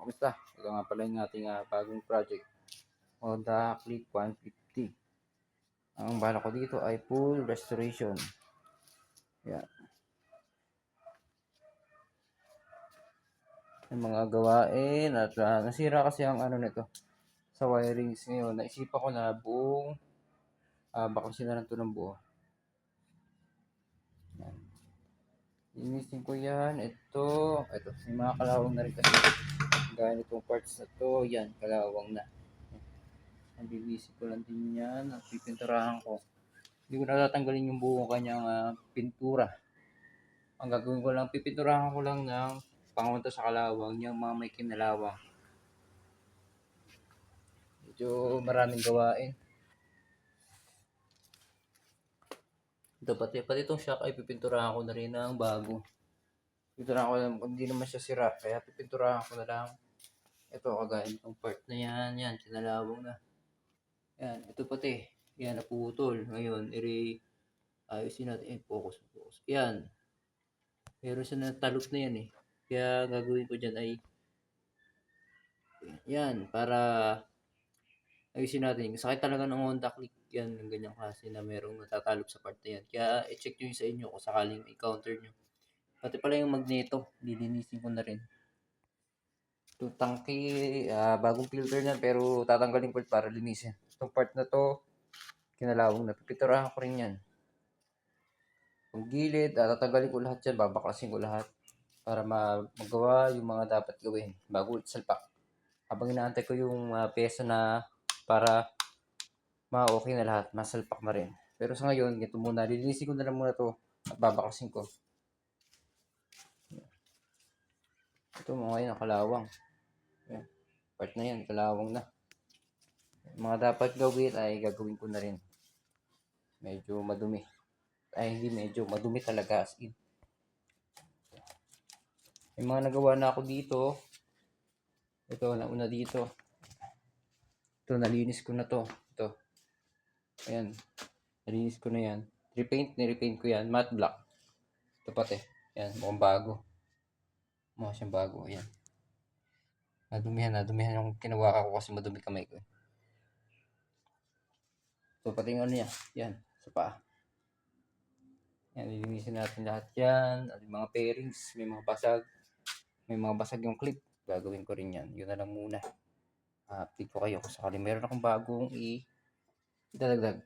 Kamusta? Ito nga pala yung ating bagong project, Honda Click 150. Ang bala ko dito ay full restoration. Yan. Yung mga gawain at nasira kasi ang ano nito sa wirings ngayon. Naisipan ko na buong baklasin na lang ito ng buo. Yan. Linisin ko yan. Ito. May mga kalawang na rin kasi. Gaya nitong parts na to. Yan, kalawang na. Ang linisin ko lang din yan. At pipinturahan ko. Hindi ko natatanggalin yung buong kanyang pintura. Ang gagawin ko lang, pipinturahan ko lang ng pangunta sa kalawang, yung mga may kinalawang. Medyo maraming gawain. Ito, pati itong shock ay pipinturahan ko na rin ng bago. Pipinturahan ko lang, hindi naman siya sira, kaya pipinturahan ko na lang. Ito, kagaya itong part na yan, kinalawang na. Yan, ito pati, yan, naputol. Ngayon, ayusin natin, focus. Yan, meron siya na talot na yan eh. Kaya gagawin ko dyan ay yan, para ayusin natin. Sakit talaga ng Honda Click yan, ng ganyang klase na merong natatalop sa part na yan. Kaya i-check nyo sa inyo kung sakaling i-counter nyo. Pati pala yung magneto, lilinisin ko na rin. Itong tangke, bagong filter na pero tatanggalin ko para linisin. Itong part na to, kinalawang na. Pipinturahan ko rin yan. Yung gilid, tatanggalin ko lahat yan, babaklasin ko lahat para magawa yung mga dapat gawin bago salpak. Habang inaantay ko yung pyesa na para okay na lahat, masalpak na rin. Pero sa ngayon, ito muna, lilinisin ko na lang muna to at babaklasin ko. Ito mga yun, kalawang. Yan. Part na yan, kalawang na. Mga dapat gawin ay gagawin ko na rin. Medyo madumi. Ay hindi medyo, madumi talaga as in. May mga nagawa na ako dito. Ito, nauna dito. Ito, nalinis ko na to. Ito. Ayan. Nalinis ko na yan. Nirepaint ko yan. Matte black. Ito pati. Ayan, mukhang bago. Mukha siyang bago. Ayan. Nadumihan yung kinawa ko kasi madumi kamay ko. Ito pati yung ano niya. Yan, sa paa. Yan, lilinisin natin lahat yan. At yung mga pairings, may mga basag. May mga basag yung clip. Gagawin ko rin yan. Yun na lang muna. Update ko kayo kung sakali meron akong bagong idadagdag.